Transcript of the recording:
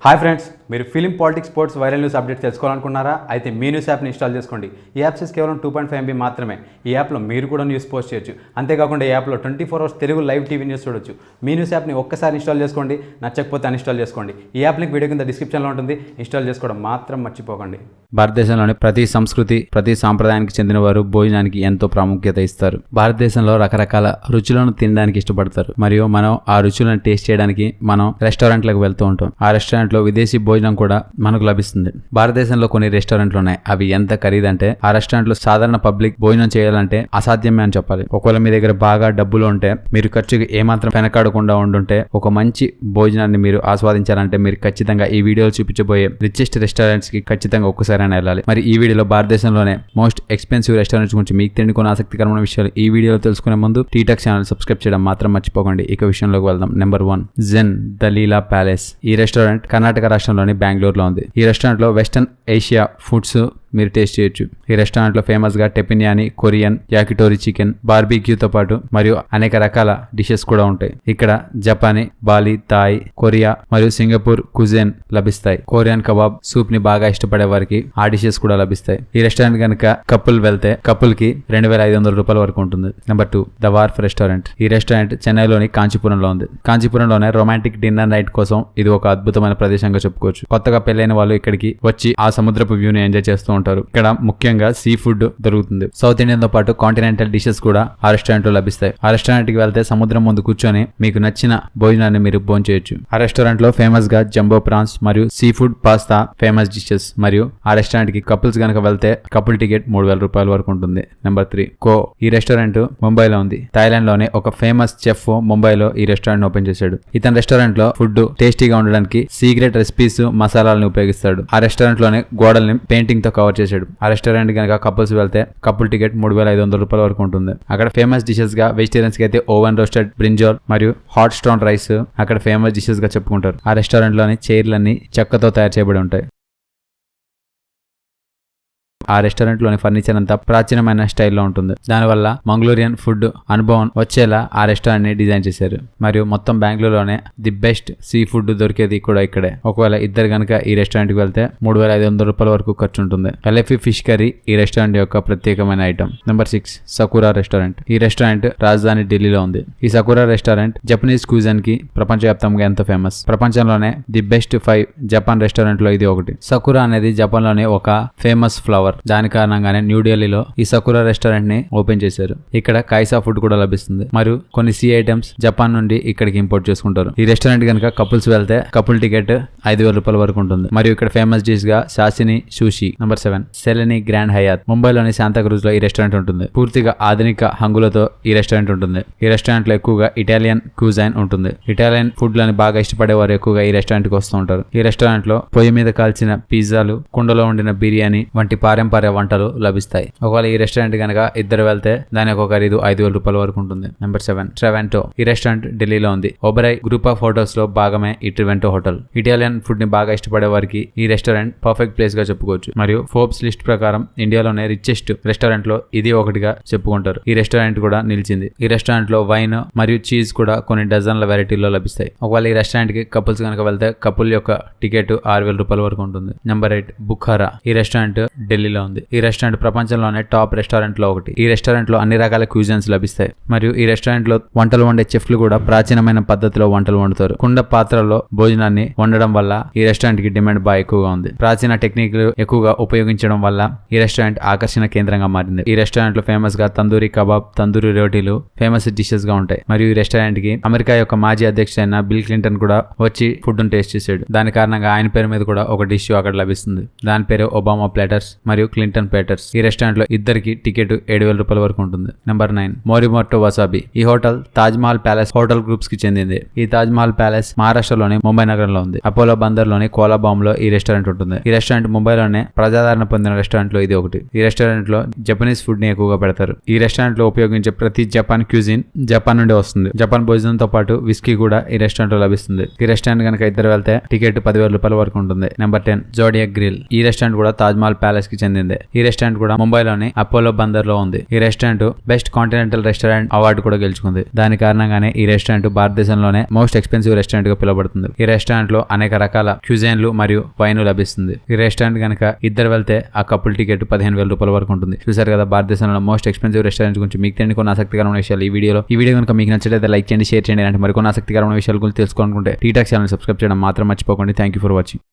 Hi friends, మీరు film, politics, sports, viral news update తెలుసుకోవాలనుకున్నారా? అయితే మీ న్యూస్ యాప్ని ఇన్స్టాల్ చేసుకోండి. ఈ యాప్ సైజ్ కేవలం 2.5 MB మాత్రమే. ఈ యాప్లో మీరు కూడా న్యూస్ పోస్ట్ చేయొచ్చు. అంతేకాకుండా ఈ యాప్లో 24 hours Telugu live TV news చూడొచ్చు. మీ న్యూస్ యాప్ని ఒక్కసారి ఇన్స్టాల్ చేసుకోండి. నచ్చకపోతే అన్ఇన్స్టాల్ చేసుకోండి. ఈ యాప్ లింక్ వీడియో కింద డిస్క్రిప్షన్లో ఉంటుంది. ఇన్స్టాల్ చేసుకోవడం మాత్రం మర్చిపోకండి. భారతదేశంలోని ప్రతి సంస్కృతి, ప్రతి సాంప్రదాయానికి చెందిన వారు భోజనానికి ఎంతో ప్రాముఖ్యత ఇస్తారు. భారతదేశంలో రకరకాల రుచులను తినడానికి ఇష్టపడతారు. మరియు మనం ఆ రుచులను టేస్ట్ చేయడానికి మనం రెస్టారెంట్లకు వెళ్తూ ఉంటాం. ఆ రెస్టారెంట్లో విదేశీ భోజనం కూడా మనకు లభిస్తుంది. భారతదేశంలో కొన్ని రెస్టారెంట్లు ఉన్నాయి. అవి ఎంత ఖరీదంటే ఆ రెస్టారెంట్లో సాధారణ పబ్లిక్ భోజనం చేయాలంటే అసాధ్యమే అని చెప్పాలి. ఒకవేళ మీ దగ్గర బాగా డబ్బులు ఉంటే, మీరు ఖర్చుకి ఏమాత్రం వెనకాడకుండా ఉండుంటే, ఒక మంచి భోజనాన్ని మీరు ఆస్వాదించాలంటే మీరు ఖచ్చితంగా ఈ వీడియోలో చూపించబోయే రిచెస్ట్ రెస్టారెంట్స్ కి ఖచ్చితంగా ఒక్కసారి వెళ్ళాలి. మరి ఈ వీడియోలో భారతదేశంలోనే మోస్ట్ ఎక్స్పెన్సివ్ రెస్టారెంట్స్ గురించి మీకు తెలియని కొన్ని ఆసక్తికరమైన విషయాలు ఈ వీడియోలో తెలుసుకునే ముందు టీటాక్ ఛానల్ సబ్స్క్రైబ్ చేయడం మాత్రం మర్చిపోకండి. ఇక విషయంలోకి వెళ్దాం. Number 1, Zen the Leela Palace. ఈ రెస్టారెంట్ కర్ణాటక రాష్ట్రంలోని బెంగళూరులో ఉంది. ఈ రెస్టారెంట్ లో వెస్టర్న్ ఏషియా ఫుడ్స్ మీరు టేస్ట్ చేయొచ్చు. ఈ రెస్టారెంట్ లో ఫేమస్ గా టెపినియాని, కొరియన్, యాకిటోరి చికెన్, బార్బీక్యూతో పాటు మరియు అనేక రకాల డిషెస్ కూడా ఉంటాయి. ఇక్కడ జపానీ, బాలి, థాయ్, కొరియా మరియు సింగపూర్ కుజిన్ లభిస్తాయి. కొరియన్ కబాబ్ సూప్ ని బాగా ఇష్టపడే వారికి ఆ డిషెస్ కూడా లభిస్తాయి. ఈ రెస్టారెంట్ కనుక కపుల్ వెళ్తే కపుల్ కి 2500 రూపాయల వరకు ఉంటుంది. Number 2, the warp restaurant. ఈ రెస్టారెంట్ చెన్నైలోని కాంచీపురంలో ఉంది. కాంచీపురంలోనే రొమాంటిక్ డిన్నర్ నైట్ కోసం ఇది ఒక అద్భుతమైన ప్రదేశంగా చెప్పుకోవచ్చు. కొత్తగా పెళ్లైన వాళ్ళు ఇక్కడికి వచ్చి ఆ సముద్రపు వ్యూని ఎంజాయ్ చేస్తూ ఉంటారు. ఇక్కడ ముఖ్యంగా సీ ఫుడ్ దొరుకుతుంది. సౌత్ ఇండియన్ తో పాటు కాంటినెంటల్ డిషెస్ కూడా ఆ రెస్టారెంట్ లో లభిస్తాయి. ఆ రెస్టారెంట్ కి వెళ్తే సముద్రం ముందు కూర్చొని మీకు నచ్చిన భోజనాన్ని మీరు భోంచేయొచ్చు. ఆ రెస్టారెంట్ లో ఫేమస్ గా జంబో ప్రాన్స్ మరియు sea food pasta famous dishes. మరియు ఆ రెస్టారెంట్ కి కపుల్స్ గనక వెళ్తే కపుల్ టికెట్ 3000 రూపాయల వరకు ఉంటుంది. నెంబర్ 3, కో. ఈ రెస్టారెంట్ ముంబైలో ఉంది. థాయిలాండ్ లోనే ఒక ఫేమస్ చెఫ్ ముంబైలో ఈ రెస్టారెంట్ ఓపెన్ చేశాడు. ఇతని రెస్టారెంట్ లో ఫుడ్ టేస్టీగా ఉండడానికి సీక్రెట్ రెసిపీస్, మసాలాలను ఉపయోగిస్తాడు. ఆ రెస్టారెంట్ లోనే గోడల్ని పెయింటింగ్ తో కవర్ చేశాడు. ఆ రెస్టారెంట్ కనుక కపుల్స్ వెళ్తే కపుల్ టికెట్ 3500 రూపాయల వరకు ఉంటుంది. అక్కడ ఫేమస్ డిషెస్ గా వెజిటేరియన్స్ కి అయితే ఓవెన్ రోస్టెడ్ బ్రింజాల్ మరియు హాట్ స్టోన్ రైస్ అక్కడ ఫేమస్ డిషెస్ గా చెప్పుకుంటారు. ఆ రెస్టారెంట్ లోని చైర్లన్నీ చెక్కతో తయారు చేయబడి ఉంటాయి. ఆ రెస్టారెంట్ లోని ఫర్నిచర్ అంతా ప్రాచీనమైన స్టైల్లో ఉంటుంది. దానివల్ల మంగళూరియన్ ఫుడ్ అనుభవం వచ్చేలా ఆ రెస్టారెంట్ ని డిజైన్ చేశారు. మరియు మొత్తం బెంగళూరులోనే ది బెస్ట్ సీ ఫుడ్ దొరికేది కూడా ఇక్కడే. ఒకవేళ ఇద్దరు కనుక ఈ రెస్టారెంట్ కి వెళ్తే 3500 రూపాయల వరకు ఖర్చు ఉంటుంది. ఎల్ఎఫీ ఫిష్ కర్రీ ఈ రెస్టారెంట్ యొక్క ప్రత్యేకమైన ఐటమ్. Number 6, Sakura restaurant. ఈ రెస్టారెంట్ రాజధాని ఢిల్లీలో ఉంది. ఈ సకురా రెస్టారెంట్ జపనీస్ క్యూజన్ కి ప్రపంచవ్యాప్తంగా ఎంతో ఫేమస్. ప్రపంచంలోనే ది బెస్ట్ 5 జపాన్ రెస్టారెంట్ లో ఇది ఒకటి. సకురా అనేది జపాన్ లోని ఒక ఫేమస్ ఫ్లవర్. దాని కారణంగానే న్యూఢిల్లీలో ఈ సకురా రెస్టారెంట్ ని ఓపెన్ చేశారు. ఇక్కడ కైసా ఫుడ్ కూడా లభిస్తుంది. మరియు కొన్ని సీ ఐటమ్స్ జపాన్ నుండి ఇక్కడికి ఇంపోర్ట్ చేసుకుంటారు. ఈ రెస్టారెంట్ కనుక కపుల్స్ వెళ్తే కపుల్ టికెట్ 5000 రూపాయల వరకు ఉంటుంది. మరియు ఇక్కడ ఫేమస్ డిష్ గా సాసిని సూషి. నెంబర్ 7, సెలెనీ గ్రాండ్ హయాత్. ముంబైలోని శాంతాక్రూజ్ లో ఈ రెస్టారెంట్ ఉంటుంది. పూర్తిగా ఆధునిక హంగులతో ఈ రెస్టారెంట్ ఉంటుంది. ఈ రెస్టారెంట్ లో ఎక్కువగా ఇటాలియన్ క్యూజైన్ ఉంటుంది. ఇటాలియన్ ఫుడ్ లని బాగా ఇష్టపడే వారు ఎక్కువగా ఈ రెస్టారెంట్ కి వస్తూ ఉంటారు. ఈ రెస్టారెంట్ లో పొయ్యి మీద కాల్చిన పిజ్జాలు, కుండలో వండిన బిర్యానీ వంటి పారంపర్య వంటలు లభిస్తాయి. ఒకవేళ ఈ రెస్టారెంట్ కనుక ఇద్దరు వెళ్తే దాని ఒక ఖరీదు 5000 రూపాయల వరకు ఉంటుంది. నెంబర్ 7, ట్రెవెంటో. ఈ రెస్టారెంట్ ఢిల్లీలో ఉంది. ఓబెరాయ్ గ్రూప్ ఆఫ్ హోటల్స్ లో భాగమే ఈ ట్రెవెంటో హోటల్. ఇటాలియన్ ఫుడ్ ని బాగా ఇష్టపడే వారికి ఈ రెస్టారెంట్ పర్ఫెక్ట్ ప్లేస్ గా చెప్పుకోవచ్చు. మరియు ఫోర్బ్స్ లిస్ట్ ప్రకారం ఇండియాలోనే రిచెస్ట్ రెస్టారెంట్ లో ఇది ఒకటిగా చెప్పుకుంటారు. ఈ రెస్టారెంట్ కూడా నిలిచింది. ఈ రెస్టారెంట్ లో వైన్ మరియు చీజ్ కూడా కొన్ని డజన్ల వెరైటీల్లో లభిస్తాయి. ఒకవేళ ఈ రెస్టారెంట్ కి కపుల్స్ కనుక వెళ్తే కపుల్ యొక్క టికెట్ 6000 రూపాయల వరకు ఉంటుంది. నెంబర్ 8, బుఖారా. ఈ రెస్టారెంట్ ఢిల్లీలో ఉంది. ఈ రెస్టారెంట్ ప్రపంచంలోనే టాప్ రెస్టారెంట్ లో ఒకటి. ఈ రెస్టారెంట్ లో అన్ని రకాల క్యూజన్స్ లభిస్తాయి. మరియు ఈ రెస్టారెంట్ లో వంటలు వండే చెఫ్లు కూడా ప్రాచీనమైన పద్ధతిలో వంటలు వండుతారు. కుండ పాత్రలో భోజనాన్ని వండడం వల్ల ఈ రెస్టారెంట్ కి డిమాండ్ బాగా ఎక్కువగా ఉంది. ప్రాచీన టెక్నిక్లు ఎక్కువగా ఉపయోగించడం వల్ల ఈ రెస్టారెంట్ ఆకర్షణ కేంద్రంగా మారింది. ఈ రెస్టారెంట్ లో ఫేమస్ గా తందూరి కబాబ్, తందూరి రోటీలు ఫేమస్ డిషెస్ గా ఉంటాయి. మరియు ఈ రెస్టారెంట్ కి అమెరికా యొక్క మాజీ అధ్యక్షుడైన బిల్ క్లింటన్ కూడా వచ్చి ఫుడ్ ను టేస్ట్ చేశాడు. దాని కారణంగా ఆయన పేరు మీద కూడా ఒక డిష్ అక్కడ లభిస్తుంది. దాని పేరు ఒబామా ప్లేటర్స్ మరియు క్లింటన్ ప్లేటర్స్. ఈ రెస్టారెంట్ లో ఇద్దరికి టికెట్ 7000 రూపాయల వరకు ఉంటుంది. Number 9, Morimoto Wasabi. ఈ hotel Taj Mahal palace hotel groups కి చెందింది. ఈ తాజ్ మహల్ ప్యాలెస్ మహారాష్ట్రలోని ముంబై నగరంలో ఉంది. అపోలో బందర్ లోని కోలాబామ్ లో ఈ రెస్టారెంట్ ఉంటుంది. ఈ రెస్టారెంట్ ముంబైలోనే ప్రజాదరణ పొందిన రెస్టారెంట్ లో ఇది ఒకటి. ఈ రెస్టారెంట్ లో జపనీస్ ఫుడ్ ని ఎక్కువగా పెడతారు. ఈ రెస్టారెంట్ లో ఉపయోగించే ప్రతి జపాన్ క్యూజిన్ జపాన్ నుండి వస్తుంది. జపాన్ భోజనంతో పాటు విస్కీ కూడా ఈ రెస్టారెంట్ లో లభిస్తుంది. ఈ రెస్టారెంట్ కనుక ఇద్దరు వెళ్తే టికెట్ 10,000 రూపాయల వరకు ఉంటుంది. Number 10, Zodiac Grill. ఈ రెస్టారెంట్ కూడా తాజ్ మహల్ ప్యాలెస్ కి చెందింది. చెందింది. ఈ రెస్టారెంట్ కూడా ముంబైలోని అపోలో బందర్ లో ఉంది. ఈ restaurant best continental restaurant award కూడా గెలుచుకుంది. దాని కారణంగానే ఈ రెస్టారెంట్ భారతదేశంలోనే మోస్ట్ ఎక్స్పెన్సివ్ రెస్టారెంట్ గా పిలువబడుతుంది. ఈ రెస్టారెంట్ లో అనేక రకాల క్యూజైన్లు మరియు వైన్ లభిస్తుంది. ఈ రెస్టారెంట్ కనుక ఇద్దరు వెళ్తే ఆ కపుల్ టికెట్ 15,000 రూపాయల వరకు ఉంటుంది. చూసారు కదా భారతదేశంలో మోస్ట్ ఎక్స్పెన్సివ్ రెస్టారెంట్ గురించి మీకు తెలియని కొన్ని ఆసక్తికరమైన విషయాలు ఈ వీడియో కనుక మీకు నచ్చితే లైక్ చేయండి, షేర్ చేయండి. అంటే మరికొన్ని ఆసక్తికరమైన విషయాల గురించి తెలుసుకోవాలనుకుంటే టీటాక్ ఛానల్ సబ్స్క్రైబ్ చేయడం మాత్రం మర్చిపోకండి. Thank you for watching.